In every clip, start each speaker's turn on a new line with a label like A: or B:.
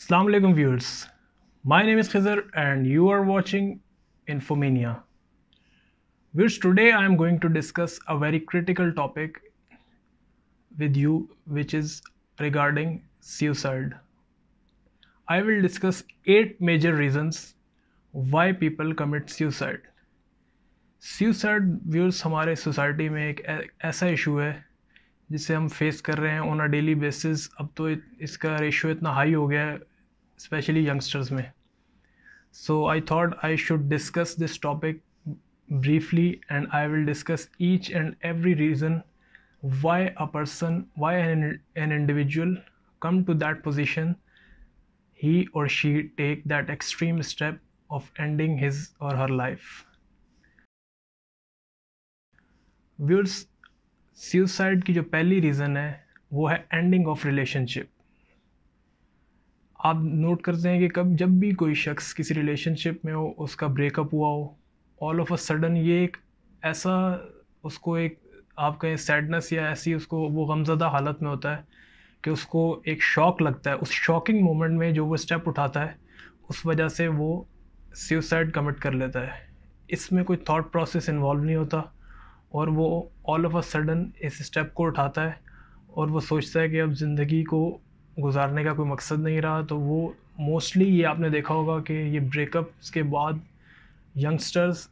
A: Assalamu alaikum viewers. My name is Khizr and you are watching Infomania. Viewers, today I am going to discuss a very critical topic with you, which is regarding suicide. I will discuss 8 major reasons why people commit suicide. Suicide viewers हमारे society में एक ऐसा issue है जिसे हम face कर रहे हैं ऑन अ डेली बेसिस. अब तो इसका रेशियो इतना हाई हो गया है, स्पेशली यंगस्टर्स में. So I thought I should discuss this topic briefly, and I will discuss each and every reason why an individual come to that position, he or she take that extreme step of ending his or her life. Viewers, suicide की जो पहली reason है वो है ending of relationship. आप note करते हैं कि जब भी कोई शख्स किसी रिलेशनशिप में हो, उसका ब्रेकअप हुआ हो, ऑल ऑफ अ सडन ये एक ऐसा उसको एक आप कहें सैडनेस या ऐसी उसको वो गमज़दा हालत में होता है कि उसको एक शॉक लगता है. उस शॉकिंग मोमेंट में जो वो स्टेप उठाता है उस वजह से वो सुसाइड कमिट कर लेता है. इसमें कोई थॉट प्रोसेस इन्वॉल्व नहीं होता और वो ऑल ऑफ अ सडन इस स्टेप को उठाता है और वो सोचता है कि अब ज़िंदगी को गुजारने का कोई मकसद नहीं रहा. तो वो मोस्टली ये आपने देखा होगा कि ये ब्रेकअप्स के बाद यंगस्टर्स,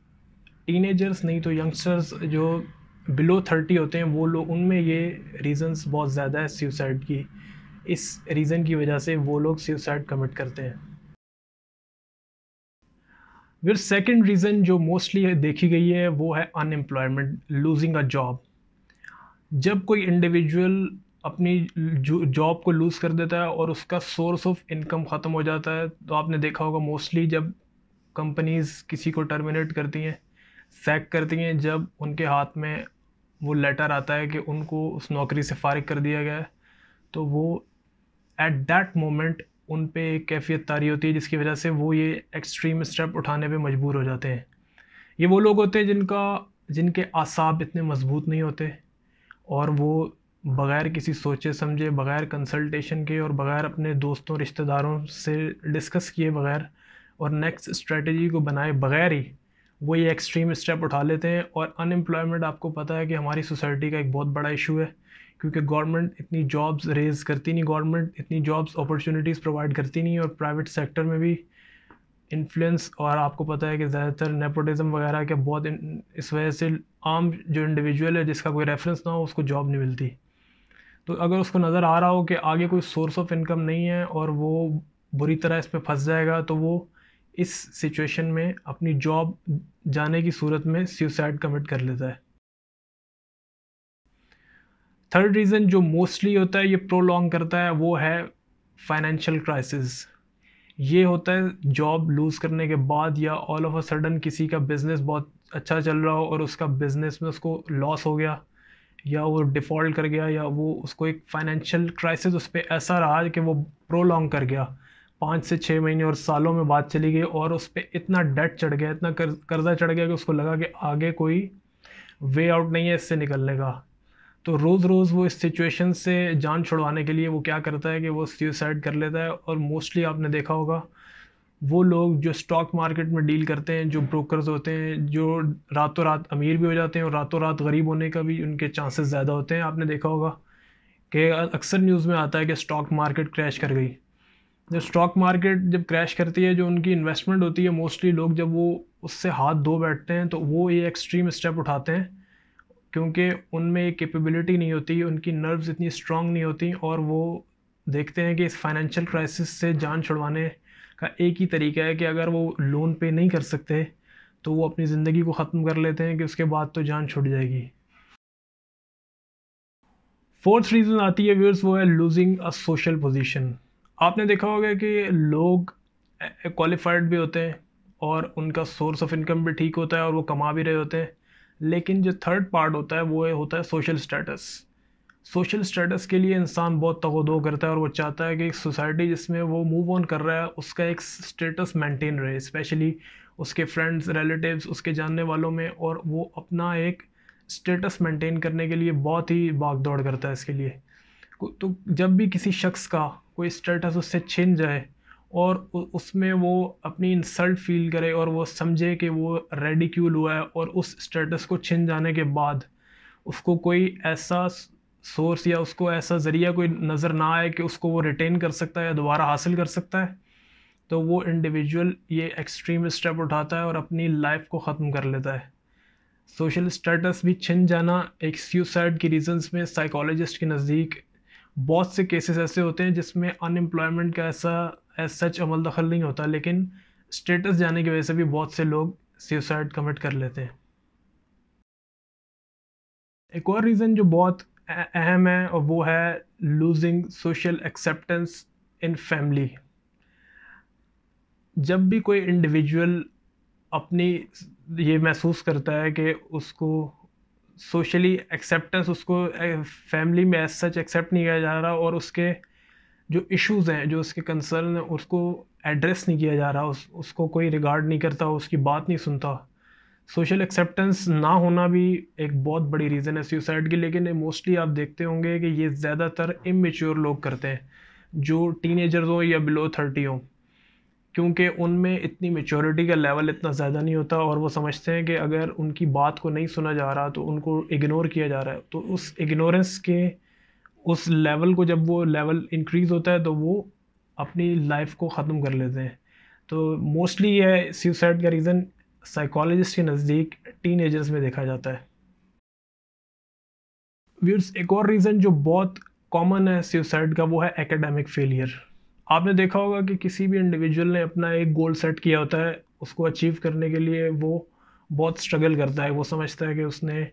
A: टीनेजर्स नहीं तो यंगस्टर्स जो बिलो 30 होते हैं वो लोग, उनमें ये रीज़न्स बहुत ज़्यादा है सुसाइड की. इस रीज़न की वजह से वो लोग सुसाइड कमिट करते हैं. फिर सेकंड रीज़न जो मोस्टली देखी गई है वो है अनएम्प्लॉयमेंट, लूजिंग अ जॉब. जब कोई इंडिविजुअल अपनी जॉब को लूज़ कर देता है और उसका सोर्स ऑफ इनकम ख़त्म हो जाता है, तो आपने देखा होगा मोस्टली जब कंपनीज़ किसी को टर्मिनेट करती हैं, सैक करती हैं, जब उनके हाथ में वो लेटर आता है कि उनको उस नौकरी से फारिग कर दिया गया है, तो वो एट दैट मोमेंट उन पे एक कैफियत तारी होती है जिसकी वजह से वो ये एक्सट्रीम स्टेप उठाने पे मजबूर हो जाते हैं. ये वो लोग होते हैं जिनके आसाब इतने मजबूत नहीं होते और वो बग़ैर किसी सोचे समझे, बग़ैर कंसल्टेशन के और बग़ैर अपने दोस्तों रिश्तेदारों से डिस्कस किए बग़ैर और नेक्स्ट स्ट्रेटजी को बनाए बग़ैर ही वो ये एक्सट्रीम स्टेप उठा लेते हैं. और अनएम्प्लॉयमेंट आपको पता है कि हमारी सोसाइटी का एक बहुत बड़ा इशू है, क्योंकि गवर्नमेंट इतनी जॉब्स रेज़ करती नहीं, गवर्नमेंट इतनी जॉब्स अपॉर्चुनिटीज़ प्रोवाइड करती नहीं, और प्राइवेट सेक्टर में भी इन्फ्लुएंस, और आपको पता है कि ज़्यादातर नेपोटिज़म वगैरह के बहुत इस वजह से आम जो इंडिविजुअल है जिसका कोई रेफरेंस ना हो उसको जॉब नहीं मिलती. तो अगर उसको नज़र आ रहा हो कि आगे कोई सोर्स ऑफ इनकम नहीं है और वो बुरी तरह इस पे फंस जाएगा, तो वो इस सिचुएशन में अपनी जॉब जाने की सूरत में सुसाइड कमिट कर लेता है. थर्ड रीज़न जो मोस्टली होता है, ये प्रोलॉन्ग करता है, वो है फाइनेंशियल क्राइसिस. ये होता है जॉब लूज़ करने के बाद या ऑल ऑफ अ सडन किसी का बिज़नेस बहुत अच्छा चल रहा हो और उसका बिज़नेस में उसको लॉस हो गया या वो डिफ़ॉल्ट कर गया या वो उसको एक फाइनेंशियल क्राइसिस उस पर ऐसा रहा कि वो प्रोलॉन्ग कर गया, 5 से 6 महीने और सालों में बात चली गई और उस पर इतना डेट चढ़ गया, इतना कर्जा चढ़ गया कि उसको लगा कि आगे कोई वे आउट नहीं है इससे निकलने का. तो रोज़ रोज़ वो इस सिचुएशन से जान छुड़वाने के लिए वो क्या करता है कि वो सुसाइड कर लेता है. और मोस्टली आपने देखा होगा वो लोग जो स्टॉक मार्केट में डील करते हैं, जो ब्रोकर्स होते हैं, जो रातों रात अमीर भी हो जाते हैं और रातों रात गरीब होने का भी उनके चांसेस ज़्यादा होते हैं. आपने देखा होगा कि अक्सर न्यूज़ में आता है कि स्टॉक मार्केट क्रैश कर गई. जब स्टॉक मार्केट जब क्रैश करती है, जो उनकी इन्वेस्टमेंट होती है, मोस्टली लोग जब वो उससे हाथ धो बैठते हैं तो वो ये एक्सट्रीम स्टेप उठाते हैं, क्योंकि उनमें एक कैपेबिलिटी नहीं होती, उनकी नर्व्स इतनी स्ट्रांग नहीं होती और वो देखते हैं कि इस फाइनेंशियल क्राइसिस से जान छुड़वाने का एक ही तरीका है कि अगर वो लोन पे नहीं कर सकते तो वो अपनी ज़िंदगी को ख़त्म कर लेते हैं कि उसके बाद तो जान छुट जाएगी. फोर्थ रीज़न आती है व्यूअर्स, वो है लूजिंग अ सोशल पोजीशन. आपने देखा होगा कि लोग क्वालिफाइड भी होते हैं और उनका सोर्स ऑफ इनकम भी ठीक होता है और वो कमा भी रहे होते हैं, लेकिन जो थर्ड पार्ट होता है वो होता है सोशल स्टेटस. सोशल स्टेटस के लिए इंसान बहुत तगोदो करता है और वो चाहता है कि एक सोसाइटी जिसमें वो मूव ऑन कर रहा है उसका एक स्टेटस मेंटेन रहे, स्पेशली उसके फ्रेंड्स, रिलेटिव्स, उसके जानने वालों में, और वो अपना एक स्टेटस मेंटेन करने के लिए बहुत ही भाग दौड़ करता है इसके लिए. तो जब भी किसी शख्स का कोई स्टेटस उससे छिन जाए और उसमें वो अपनी इंसल्ट फील करे और वो समझे कि वो रेडिक्यूल हुआ है, और उस स्टेटस को छिन जाने के बाद उसको कोई ऐसा सोर्स या उसको ऐसा ज़रिया कोई नज़र ना आए कि उसको वो रिटेन कर सकता है या दोबारा हासिल कर सकता है, तो वो इंडिविजुअल ये एक्सट्रीम स्टेप उठाता है और अपनी लाइफ को ख़त्म कर लेता है। सोशल स्टेटस भी छिन जाना एक सुसाइड की रीजंस में साइकोलॉजिस्ट के नज़दीक बहुत से केसेस ऐसे होते हैं जिसमें अनएम्प्लॉयमेंट का ऐसा एज सच अमल दखल नहीं होता, लेकिन स्टेटस जाने की वजह से भी बहुत से लोग सुसाइड कमिट कर लेते हैं। एक और रीज़न जो बहुत अहम है, और वो है losing social acceptance in family. जब भी कोई इंडिविजुअल अपनी ये महसूस करता है कि उसको सोशली एक्सेप्टेंस, उसको फैमिली में एज सच एक्सेप्ट नहीं किया जा रहा, और उसके जो इश्यूज़ हैं, जो उसके कंसर्न हैं, उसको एड्रेस नहीं किया जा रहा, उसको कोई रिगार्ड नहीं करता, उसकी बात नहीं सुनता। सोशल एक्सेप्टेंस ना होना भी एक बहुत बड़ी रीज़न है सुसाइड की, लेकिन मोस्टली आप देखते होंगे कि ये ज़्यादातर इमेच्योर लोग करते हैं, जो टीनेजर्स हो या बिलो 30 हो, क्योंकि उनमें इतनी मेच्योरिटी का लेवल इतना ज़्यादा नहीं होता, और वो समझते हैं कि अगर उनकी बात को नहीं सुना जा रहा तो उनको इग्नोर किया जा रहा है। तो उस इग्नोरेंस के उस लेवल को, जब वो लेवल इंक्रीज़ होता है, तो वो अपनी लाइफ को ख़त्म कर लेते हैं। तो मोस्टली ये सुसाइड का रीज़न साइकोलॉजिस्ट के नज़दीक टीनेजर्स में देखा जाता है। व्यूअर्स, एक और रीज़न जो बहुत कॉमन है सुसाइड का, वो है एकेडमिक फेलियर। आपने देखा होगा कि किसी भी इंडिविजुअल ने अपना एक गोल सेट किया होता है, उसको अचीव करने के लिए वो बहुत स्ट्रगल करता है। वो समझता है कि उसने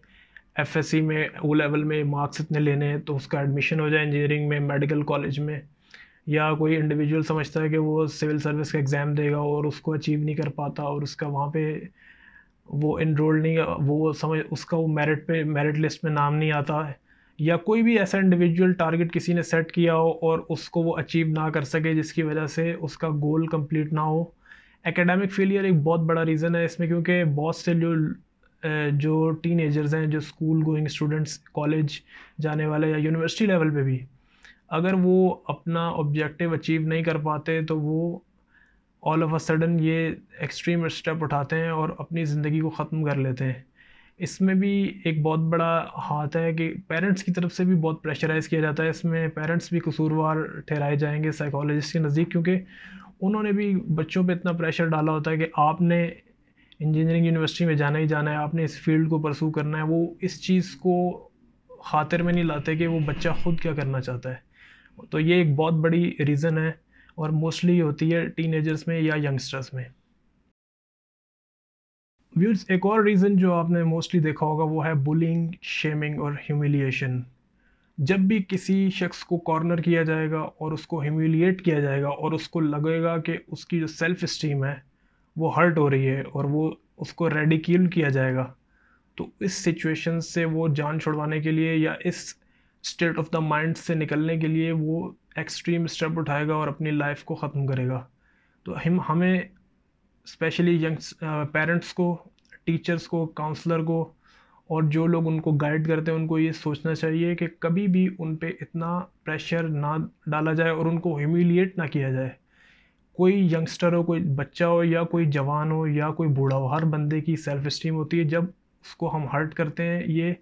A: एफएससी में ओ लेवल में मार्क्स इतने लेने हैं तो उसका एडमिशन हो जाए इंजीनियरिंग में, मेडिकल कॉलेज में। या कोई इंडिविजुअल समझता है कि वो सिविल सर्विस का एग्ज़ाम देगा और उसको अचीव नहीं कर पाता, और उसका वहाँ पे वो इनरोल नहीं, वो समझ उसका वो मेरिट लिस्ट में नाम नहीं आता है। या कोई भी ऐसा इंडिविजुअल टारगेट किसी ने सेट किया हो और उसको वो अचीव ना कर सके, जिसकी वजह से उसका गोल कंप्लीट ना हो। एकेडमिक फेलियर एक बहुत बड़ा रीज़न है इसमें, क्योंकि बहुत से जो टीनेजर्स हैं, जो स्कूल गोइंग स्टूडेंट्स, कॉलेज जाने वाले या यूनिवर्सिटी लेवल पे भी, अगर वो अपना ऑब्जेक्टिव अचीव नहीं कर पाते तो वो ऑल ऑफ अ सडन ये एक्सट्रीम स्टेप उठाते हैं और अपनी ज़िंदगी को ख़त्म कर लेते हैं। इसमें भी एक बहुत बड़ा हाथ है कि पेरेंट्स की तरफ से भी बहुत प्रेशराइज़ किया जाता है। इसमें पेरेंट्स भी कसूरवार ठहराए जाएंगे साइकोलॉजिस्ट के नज़दीक, क्योंकि उन्होंने भी बच्चों पे इतना प्रेशर डाला होता है कि आपने इंजीनियरिंग यूनिवर्सिटी में जाना ही जाना है, आपने इस फील्ड को परसू करना है। वो इस चीज़ को खातिर में नहीं लाते कि वो बच्चा खुद क्या करना चाहता है। तो ये एक बहुत बड़ी रीज़न है, और मोस्टली होती है टीनेजर्स में या यंगस्टर्स में। व्यूअर्स, एक और रीज़न जो आपने मोस्टली देखा होगा वो है बुलिंग, शेमिंग और ह्यूमिलिएशन। जब भी किसी शख्स को कॉर्नर किया जाएगा और उसको ह्यूमिलिएट किया जाएगा और उसको लगेगा कि उसकी जो सेल्फ इस्टीम है वो हर्ट हो रही है और वो उसको रेडिक्यूल किया जाएगा, तो इस सिचुएशन से वो जान छुड़वाने के लिए या इस स्टेट ऑफ द माइंड से निकलने के लिए वो एक्सट्रीम स्टेप उठाएगा और अपनी लाइफ को ख़त्म करेगा। तो हमें स्पेशली यंग पेरेंट्स को, टीचर्स को, काउंसलर को, और जो लोग उनको गाइड करते हैं, उनको ये सोचना चाहिए कि कभी भी उन पे इतना प्रेशर ना डाला जाए और उनको ह्यूमिलिएट ना किया जाए। कोई यंगस्टर हो, कोई बच्चा हो या कोई जवान हो या कोई बूढ़ा हो, हर बंदे की सेल्फ इस्टीम होती है। जब उसको हम हर्ट करते हैं, ये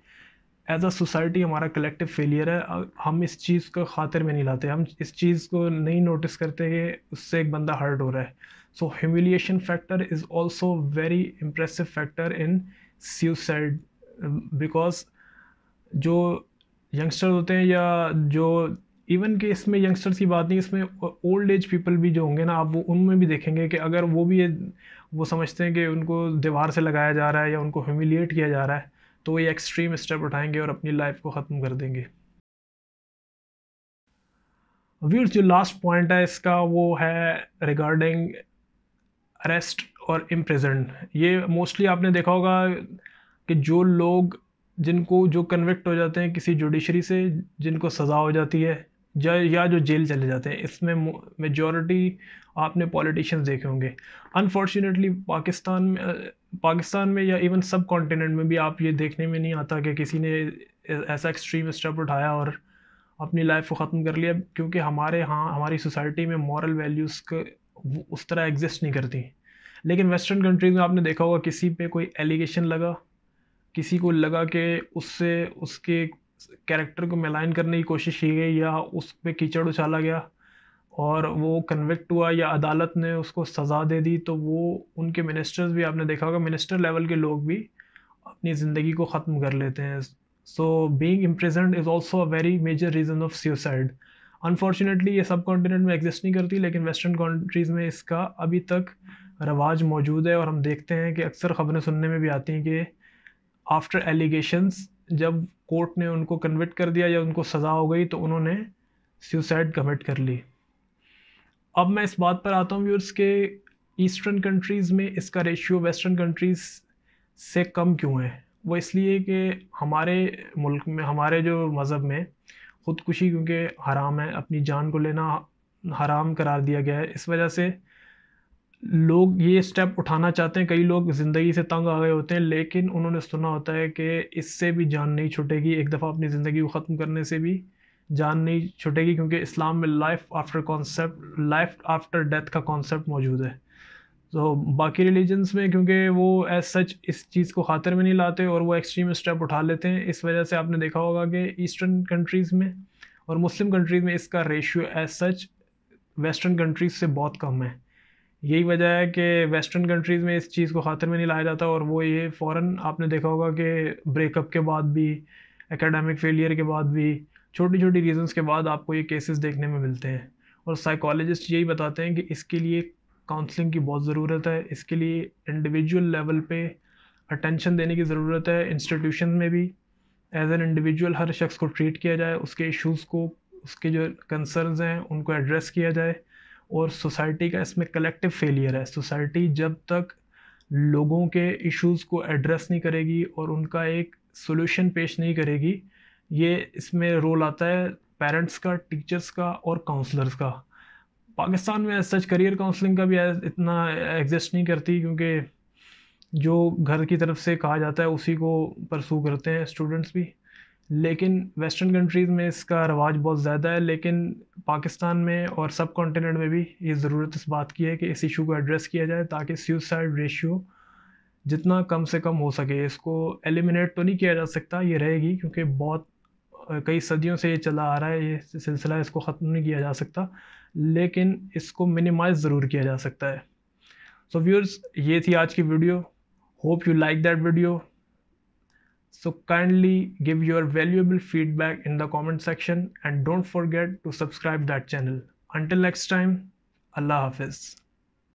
A: एज अ सोसाइटी हमारा कलेक्टिव फेलियर है। हम इस चीज़ को खातिर में नहीं लाते, हम इस चीज़ को नहीं नोटिस करते कि उससे एक बंदा हर्ट हो रहा है। So humiliation factor is also very impressive factor in suicide, because जो यंगस्टर्स होते हैं, या जो इवन कि इसमें यंगस्टर्स की बात नहीं, इसमें ओल्ड एज पीपल भी जो होंगे ना, आप वो उनमें भी देखेंगे कि अगर वो भी वो समझते हैं कि उनको दीवार से लगाया जा रहा है या उनको ह्यूमिलिएट किया जा रहा है, तो वो ये एक्सट्रीम स्टेप उठाएंगे और अपनी लाइफ को ख़त्म कर देंगे। व्यूअर्स, जो लास्ट पॉइंट है इसका वो है रिगार्डिंग अरेस्ट और इम्प्रिजन। ये मोस्टली आपने देखा होगा कि जो लोग, जिनको जो कन्विक्ट हो जाते हैं किसी जुडिशरी से, जिनको सज़ा हो जाती है या जो जेल चले जाते हैं, इसमें मेजॉरिटी आपने पॉलिटिशियंस देखे होंगे। अनफॉर्चुनेटली पाकिस्तान में या इवन सब कॉन्टिनेंट में भी आप ये देखने में नहीं आता कि किसी ने ऐसा एक्सट्रीम स्टेप उठाया और अपनी लाइफ को ख़त्म कर लिया, क्योंकि हमारे यहाँ हमारी सोसाइटी में मॉरल वैल्यूज़ वो उस तरह एग्जिस्ट नहीं करती। लेकिन वेस्टर्न कंट्रीज़ में आपने देखा होगा किसी पे कोई एलिगेशन लगा, किसी को लगा कि उससे उसके कैरेक्टर को मेलाइन करने की कोशिश की गई या उस पे कीचड़ उछाला गया और वो कन्विक्ट हुआ या अदालत ने उसको सज़ा दे दी, तो वो उनके मिनिस्टर्स भी आपने देखा होगा, मिनिस्टर लेवल के लोग भी अपनी ज़िंदगी को ख़त्म कर लेते हैं। So being imprisoned is also a very major reason of suicide. Unfortunately ये सब कॉन्टिनेंट में एग्जिस्ट नहीं करती, लेकिन वेस्टर्न कंट्रीज़ में इसका अभी तक रवाज मौजूद है और हम देखते हैं कि अक्सर ख़बरें सुनने में भी आती हैं कि आफ्टर एलिगेशंस जब कोर्ट ने उनको कन्विक्ट कर दिया या उनको सज़ा हो गई तो उन्होंने सुसाइड कमिट कर ली। अब मैं इस बात पर आता हूँ व्यूअर्स के ईस्टर्न कंट्रीज़ में इसका रेशियो वेस्टर्न कंट्रीज़ से कम क्यों है। वो इसलिए कि हमारे मुल्क में, हमारे जो मज़हब में ख़ुदकुशी क्योंकि हराम है, अपनी जान को लेना हराम करार दिया गया है। इस वजह से लोग ये स्टेप उठाना चाहते हैं, कई लोग ज़िंदगी से तंग आ गए होते हैं, लेकिन उन्होंने सुना होता है कि इससे भी जान नहीं छूटेगी, एक दफ़ा अपनी ज़िंदगी को ख़त्म करने से भी जान नहीं छूटेगी, क्योंकि इस्लाम में लाइफ आफ्टर डेथ का कॉन्सेप्ट मौजूद है। तो बाकी रिलीजन्स में क्योंकि वो एज सच इस चीज़ को खातिर में नहीं लाते और वो एक्सट्रीम स्टेप उठा लेते हैं, इस वजह से आपने देखा होगा कि ईस्टर्न कंट्रीज़ में और मुस्लिम कंट्रीज़ में इसका ratio as such western countries से बहुत कम है। यही वजह है कि वेस्टर्न कंट्रीज़ में इस चीज़ को खातिर में नहीं लाया जाता और वो ये फ़ौरन आपने देखा होगा कि ब्रेकअप के बाद भी, एकेडमिक फेलियर के बाद भी, छोटी छोटी रीज़न्स के बाद आपको ये केसेस देखने में मिलते हैं। और साइकोलॉजिस्ट यही बताते हैं कि इसके लिए काउंसलिंग की बहुत ज़रूरत है, इसके लिए इंडिविजुअल लेवल पे अटेंशन देने की ज़रूरत है। इंस्टीट्यूशन में भी एज एन इंडिविजुअल हर शख्स को ट्रीट किया जाए, उसके इश्यूज़ को, उसके जो कंसर्न्स हैं उनको एड्रेस किया जाए। और सोसाइटी का इसमें कलेक्टिव फेलियर है। सोसाइटी जब तक लोगों के इश्यूज़ को एड्रेस नहीं करेगी और उनका एक सॉल्यूशन पेश नहीं करेगी, ये इसमें रोल आता है पेरेंट्स का, टीचर्स का और काउंसलर्स का। पाकिस्तान में सच करियर काउंसलिंग का भी इतना एग्जिस्ट नहीं करती, क्योंकि जो घर की तरफ से कहा जाता है उसी को परसू करते हैं स्टूडेंट्स भी। लेकिन वेस्टर्न कंट्रीज़ में इसका रवाज बहुत ज़्यादा है, लेकिन पाकिस्तान में और सब कॉन्टिनेंट में भी ये ज़रूरत इस बात की है कि इस इशू को एड्रेस किया जाए, ताकि सुसाइड रेशियो जितना कम से कम हो सके। इसको एलिमिनेट तो नहीं किया जा सकता, ये रहेगी, क्योंकि बहुत कई सदियों से ये चला आ रहा है ये सिलसिला, इसको ख़त्म नहीं किया जा सकता, लेकिन इसको मिनिमाइज़ ज़रूर किया जा सकता है। सो व्यूअर्स, ये थी आज की video. Hope you like that video. So kindly give your valuable feedback in the comment section and don't forget to subscribe that channel. Until next time, Allah Hafiz.